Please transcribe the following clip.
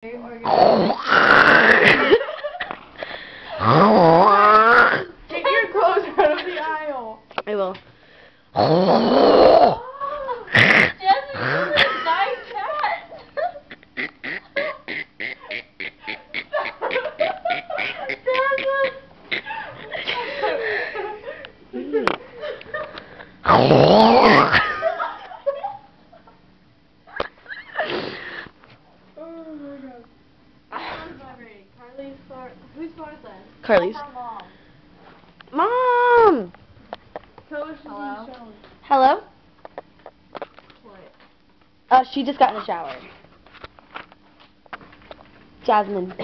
Take your clothes out of the aisle. I will. Whose phone is that? Carly's. Mom. Mom! Hello? Hello? What? She just got in the shower. Jasmine.